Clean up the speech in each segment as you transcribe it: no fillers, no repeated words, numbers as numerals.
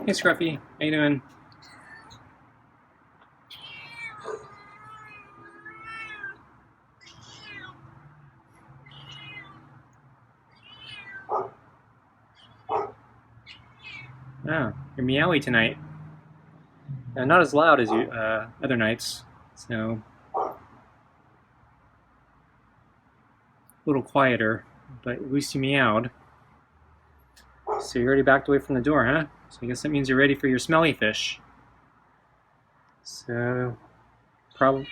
Hey Scruffy, how you doing? Oh, you're meowy tonight. Not as loud as you other nights, so a little quieter, but at least you meowed. So you already backed away from the door, huh? So I guess that means you're ready for your smelly fish. So, probably,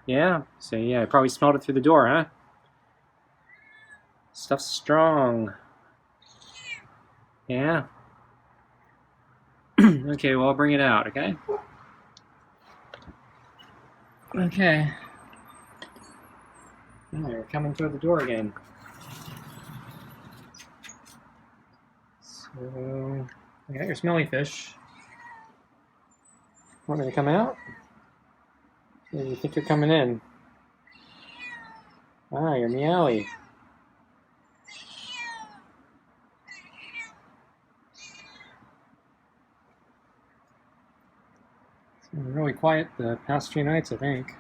yeah. So yeah, I probably smelled it through the door, huh? Stuff's strong. Yeah. Okay, well I'll bring it out. Okay. Okay. Oh, you're coming through the door again. So, I got your smelly fish. Want me to come out? Or you think you're coming in? Ah, you're Meowy. It's been really quiet the past few nights, I think.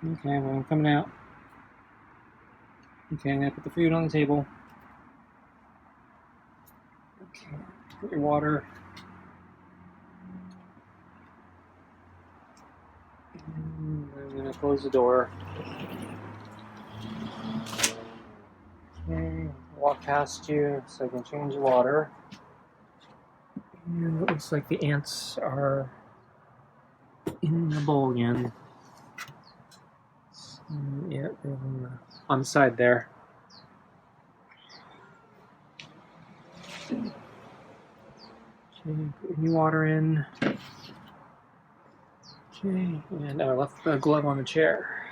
Okay, well, I'm coming out. Okay, I'm gonna put the food on the table. Okay, put your water. And I'm gonna close the door. Okay, walk past you so I can change the water. And it looks like the ants are in the bowl again. So, yeah, they're on the side there. Okay, put new water in. Okay, and I left the glove on the chair.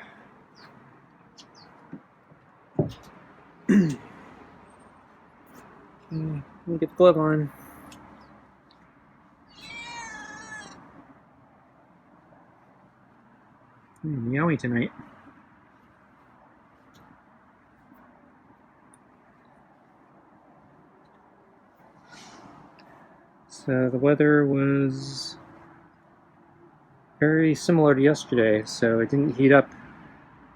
Let me get the glove on. Meowy tonight. So the weather was very similar to yesterday, so it didn't heat up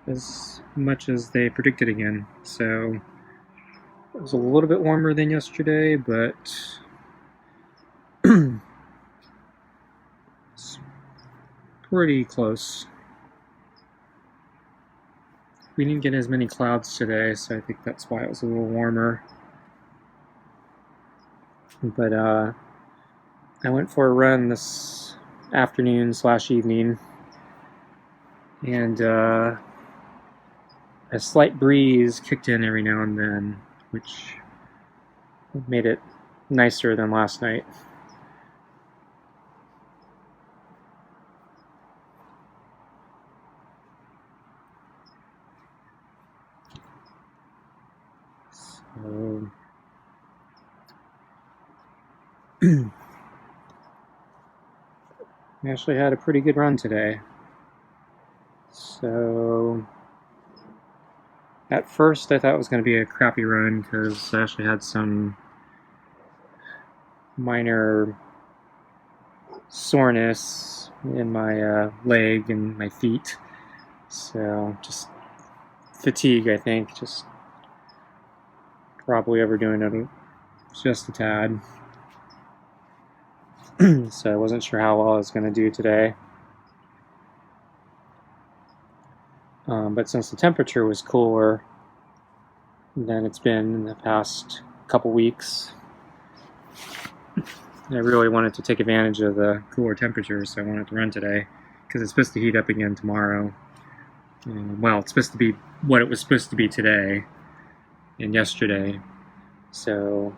as much as they predicted again. So it was a little bit warmer than yesterday, but it's pretty close. We didn't get as many clouds today, so I think that's why it was a little warmer. But I went for a run this afternoon/evening, and a slight breeze kicked in every now and then, which made it nicer than last night. So, I actually had a pretty good run today. So, at first I thought it was going to be a crappy run because I actually had some minor soreness in my leg and my feet. So, just fatigue, I think. Just probably overdoing it just a tad. So I wasn't sure how well I was going to do today. But since the temperature was cooler than it's been in the past couple weeks, I really wanted to take advantage of the cooler temperatures, so I wanted to run today because it's supposed to heat up again tomorrow. Well, it's supposed to be what it was supposed to be today and yesterday. So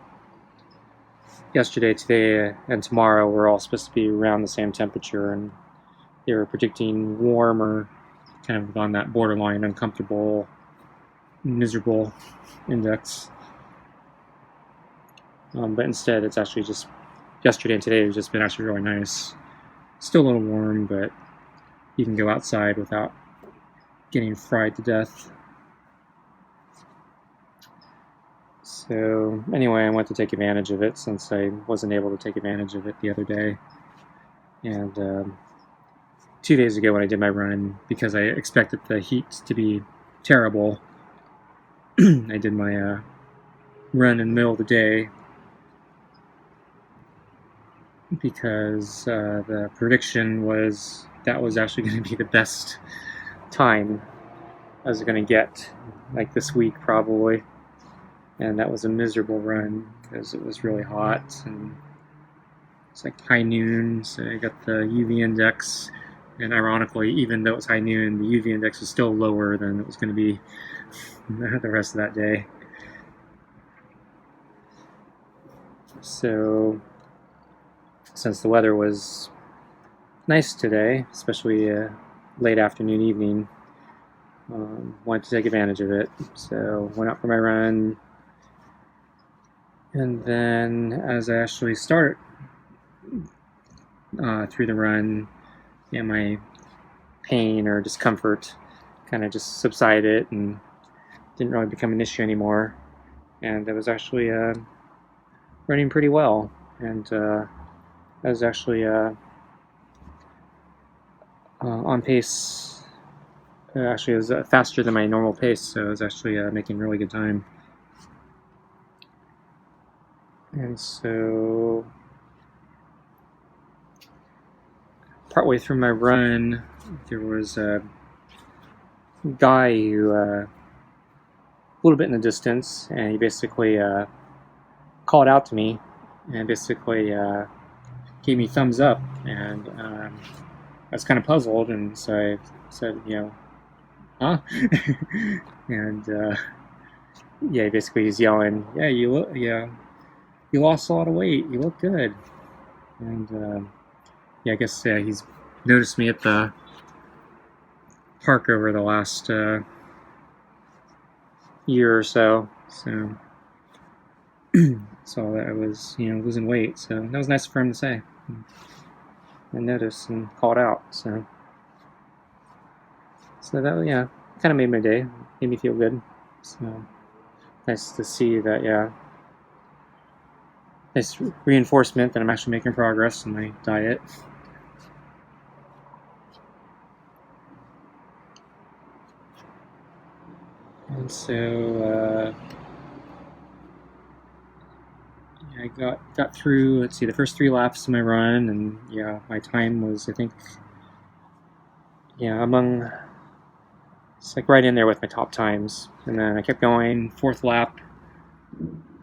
yesterday, today, and tomorrow were all supposed to be around the same temperature, and they were predicting warm or kind of on that borderline uncomfortable, miserable index. But instead, it's actually just yesterday and today has just been actually really nice. Still a little warm, but you can go outside without getting fried to death. So anyway, I went to take advantage of it since I wasn't able to take advantage of it the other day. And 2 days ago when I did my run, because I expected the heat to be terrible, I did my run in the middle of the day because the prediction was that was actually going to be the best time I was going to get, like this week probably. And that was a miserable run because it was really hot and it's like high noon, so I got the UV index, and ironically, even though it was high noon, the UV index was still lower than it was going to be the rest of that day. So since the weather was nice today, especially late afternoon, evening, wanted to take advantage of it. So went out for my run, and then as I actually start through the run, my pain or discomfort kind of just subsided and didn't really become an issue anymore. And I was actually running pretty well, and I was actually on pace. Actually, it was faster than my normal pace, so I was actually making really good time. And so, partway through my run, there was a guy who, a little bit in the distance, and he basically called out to me and basically gave me thumbs up. And I was kind of puzzled, and so I said, huh? And yeah, basically he's yelling, you lost a lot of weight. You look good. And I guess he's noticed me at the park over the last year or so. So saw that I was, losing weight. So that was nice for him to say. I noticed and called out. So that, kind of made my day. Made me feel good. So nice to see that, nice reinforcement that I'm actually making progress in my diet. And so I got through, let's see, the first 3 laps of my run, and my time was, I think, it's like right in there with my top times. And then I kept going. 4th lap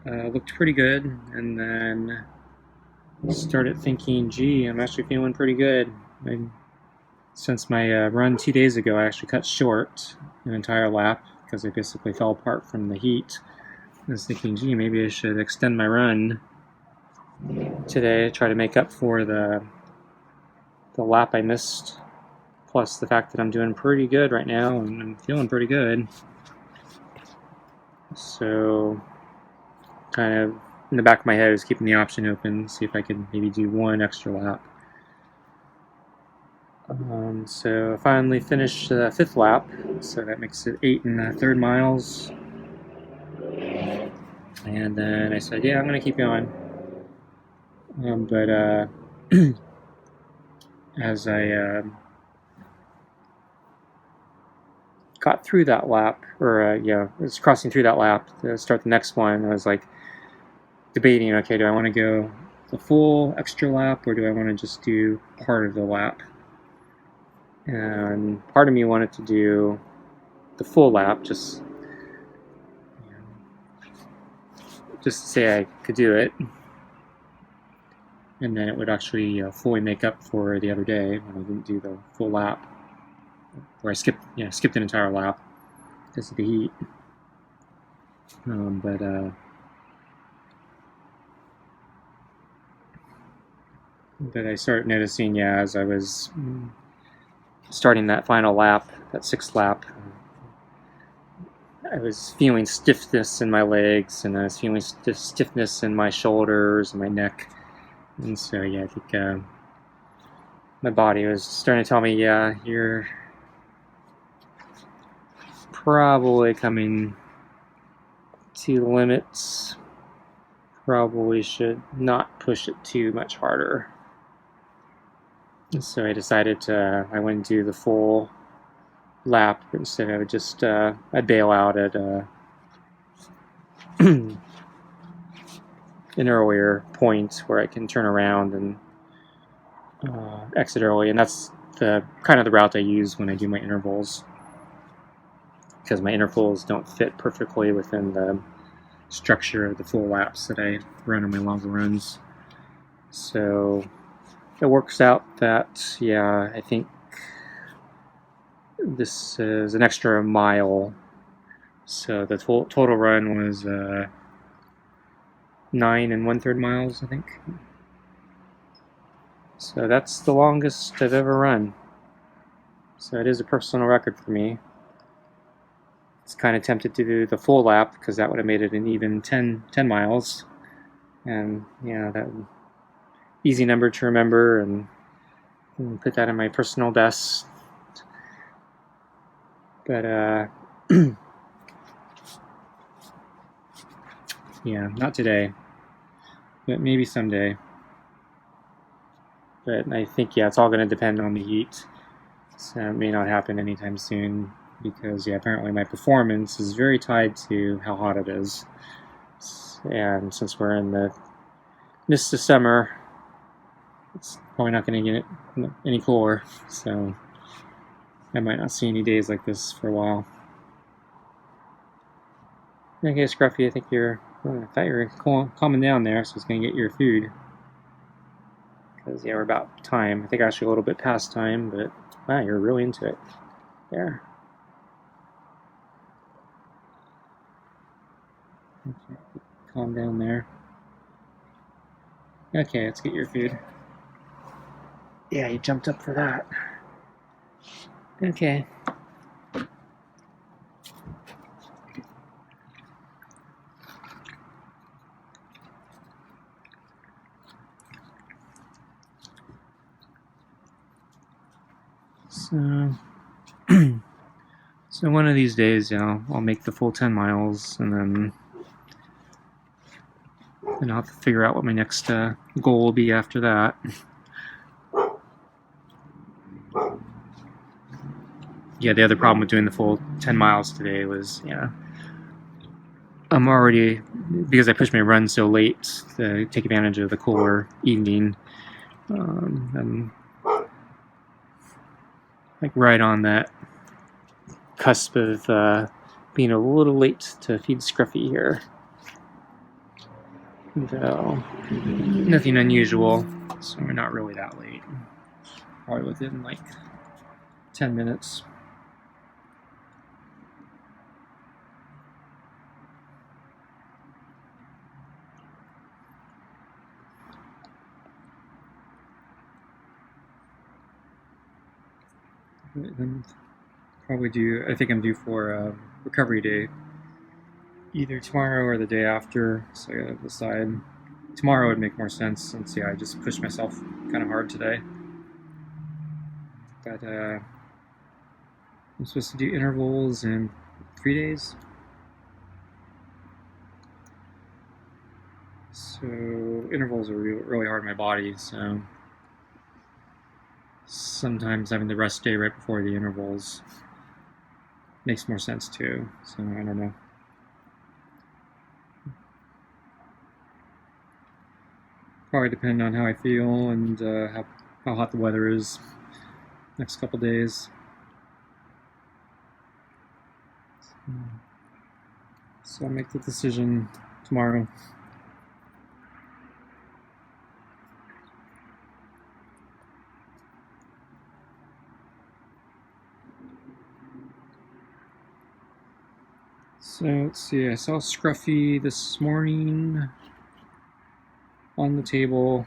looked pretty good, and then started thinking, gee, I'm actually feeling pretty good. Since my run 2 days ago, I actually cut short an entire lap because I basically fell apart from the heat. I was thinking, gee, maybe I should extend my run today, try to make up for the lap I missed, plus the fact that I'm doing pretty good right now and I'm feeling pretty good. So kind of in the back of my head I was keeping the option open, see if I could maybe do 1 extra lap. So I finally finished the 5th lap, so that makes it 8 1/3 miles. And then I said, I'm going to keep going. But as I got through that lap, or was crossing through that lap to start the next one, I was like debating, okay, do I want to go the full extra lap, or do I want to just do part of the lap? And part of me wanted to do the full lap, just to say I could do it, and then it would actually fully make up for the other day when I didn't do the full lap, where I skipped an entire lap because of the heat. But I started noticing, as I was starting that final lap, that 6th lap, I was feeling stiffness in my legs, and I was feeling stiffness in my shoulders and my neck. And so, I think my body was starting to tell me, you're probably coming to the limits. Probably should not push it too much harder. So I decided I wouldn't do the full lap. Instead, I would just I'd bail out at an earlier point where I can turn around and exit early, and that's the kind of the route I use when I do my intervals, because my intervals don't fit perfectly within the structure of the full laps that I run on my longer runs. So it works out that, yeah, I think this is an extra mile. So the total run was 9 1/3 miles, I think. So that's the longest I've ever run. So it is a personal record for me. It's kind of tempted to do the full lap because that would have made it an even 10 miles. And yeah, that easy number to remember, and put that in my personal best. But yeah, not today, but maybe someday. But I think, yeah, it's all going to depend on the heat. So it may not happen anytime soon, because, yeah, apparently my performance is very tied to how hot it is. And since we're in the midst of summer, it's probably not going to get any cooler. So I might not see any days like this for a while. Okay, Scruffy, I thought you were calming down there, so I was going to get your food. Because, yeah, we're about time. I think actually a little bit past time, but wow, you're really into it. There. Okay, calm down there. Okay, let's get your food. Yeah, you jumped up for that. Okay. So, so one of these days, I'll make the full 10 miles, and then I'll have to figure out what my next goal will be after that. Yeah, the other problem with doing the full 10 miles today was, I'm already, because I pushed my run so late to take advantage of the cooler evening, I'm like right on that cusp of being a little late to feed Scruffy here. Though nothing unusual, so we're not really that late. Probably within like 10 minutes. Then probably I think I'm due for recovery day, either tomorrow or the day after, so I gotta decide. Tomorrow would make more sense, since, I just pushed myself kind of hard today. But I'm supposed to do intervals in 3 days. So intervals are really hard on my body, so sometimes having the rest day right before the intervals makes more sense too, so I don't know. Probably depend on how I feel and how hot the weather is next couple days. So I'll make the decision tomorrow. So let's see, I saw Scruffy this morning on the table,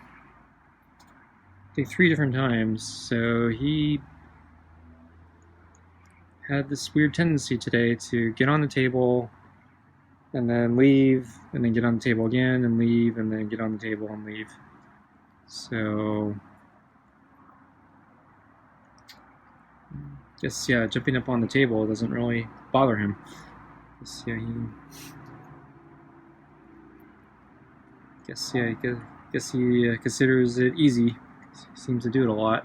I think 3 different times. So he had this weird tendency today to get on the table and then leave, and then get on the table again and leave, and then get on the table and leave. So I guess, jumping up on the table doesn't really bother him. He Guess yeah, guess he considers it easy. He seems to do it a lot.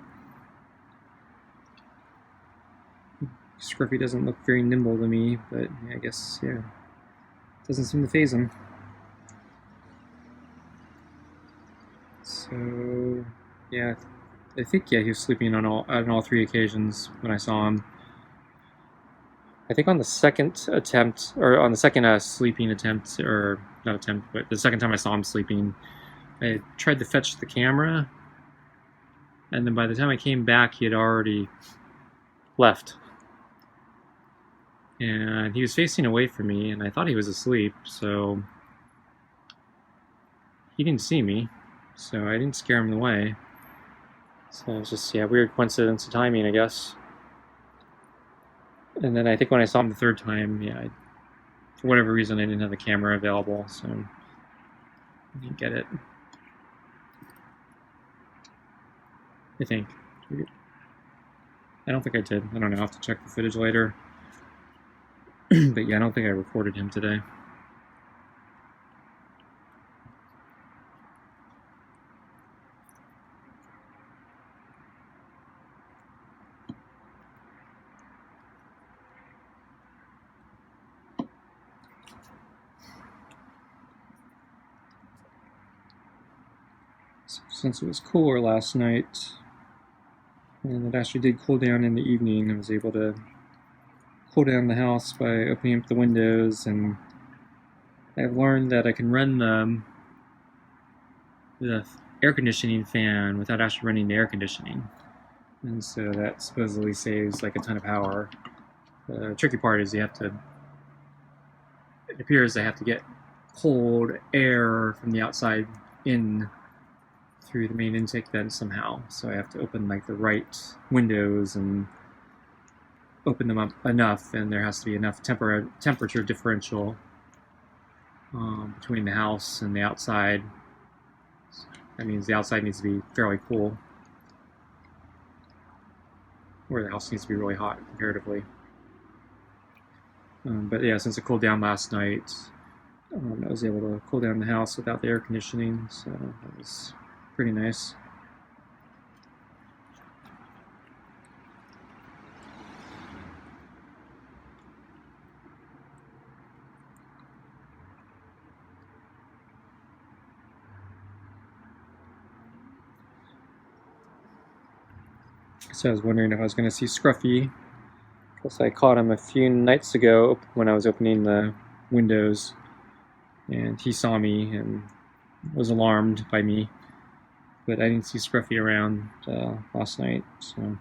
Scruffy doesn't look very nimble to me, but yeah, I guess yeah, doesn't seem to faze him. So yeah, I think yeah, he was sleeping on all 3 occasions when I saw him. I think on the second attempt, or on the second sleeping attempt, or not attempt, but the second time I saw him sleeping, I tried to fetch the camera, and then by the time I came back, he had already left. And he was facing away from me, and I thought he was asleep, so he didn't see me, so I didn't scare him away. So it was just, yeah, weird coincidence of timing, I guess. And then I think when I saw him the 3rd time, yeah, for whatever reason, I didn't have the camera available, so I didn't get it. I think. I don't think I did. I don't know. I'll have to check the footage later. But yeah, I don't think I recorded him today. So since it was cooler last night, and it actually did cool down in the evening, I was able to cool down the house by opening up the windows, and I've learned that I can run the air conditioning fan without actually running the air conditioning, and so that supposedly saves like a ton of power. The tricky part is it appears I have to get cold air from the outside in through the main intake vent somehow, so I have to open like the right windows and open them up enough, and there has to be enough temperature differential between the house and the outside. That means the outside needs to be fairly cool, where the house needs to be really hot comparatively. But yeah, since it cooled down last night, I was able to cool down the house without the air conditioning, so that was pretty nice. So I was wondering if I was going to see Scruffy, because I caught him a few nights ago when I was opening the windows, and he saw me and was alarmed by me, but I didn't see Scruffy around last night, so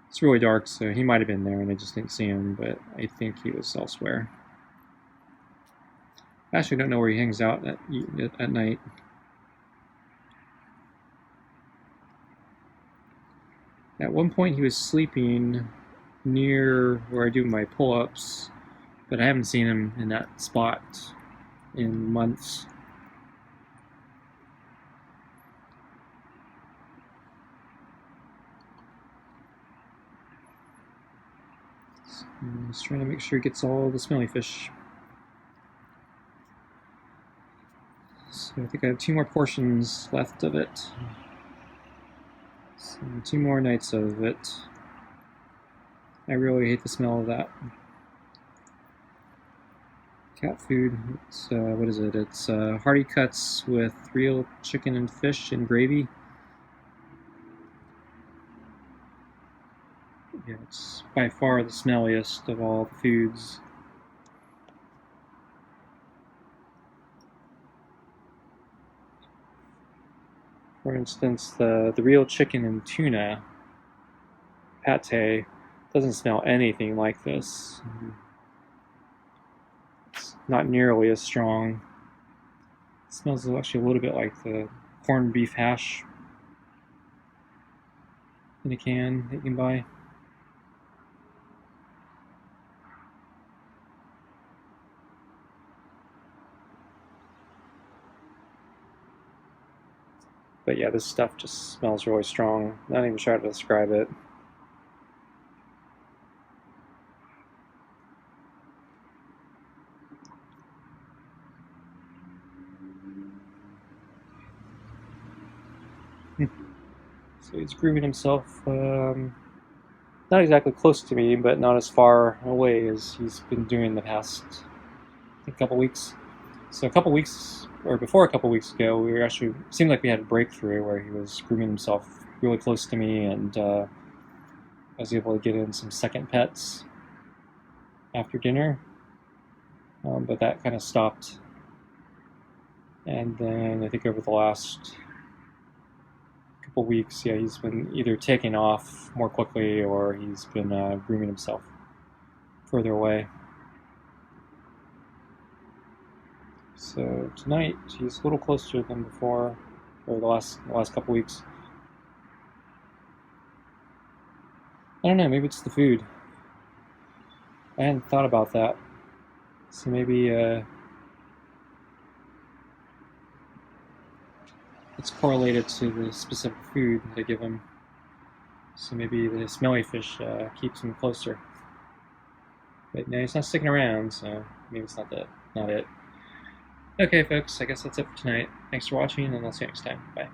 it's really dark, so he might have been there and I just didn't see him, but I think he was elsewhere. I actually don't know where he hangs out at night. At one point he was sleeping near where I do my pull-ups, but I haven't seen him in that spot in months. So I'm just trying to make sure he gets all the smelly fish. So I think I have 2 more portions left of it. So 2 more nights of it. I really hate the smell of that. Cat food. It's, what is it? It's hearty cuts with real chicken and fish and gravy. Yeah, it's by far the smelliest of all the foods. For instance, the real chicken and tuna pate doesn't smell anything like this. It's not nearly as strong. It smells actually a little bit like the corned beef hash in a can that you can buy. But yeah, this stuff just smells really strong. Not even sure how to describe it. So he's grooming himself, not exactly close to me, but not as far away as he's been doing the past, I think, couple weeks. So a couple weeks, or before a couple weeks ago, we were actually, seemed like we had a breakthrough where he was grooming himself really close to me, and I was able to get in some second pets after dinner, but that kind of stopped. And then I think over the last couple weeks, yeah, he's been either taking off more quickly or he's been grooming himself further away. So tonight he's a little closer than before, or the last couple weeks. I don't know, maybe it's the food. I hadn't thought about that. So maybe it's correlated to the specific food they give him. So maybe the smelly fish keeps him closer. But no, he's not sticking around, so maybe it's not it. Okay, folks, I guess that's it for tonight. Thanks for watching, and I'll see you next time. Bye.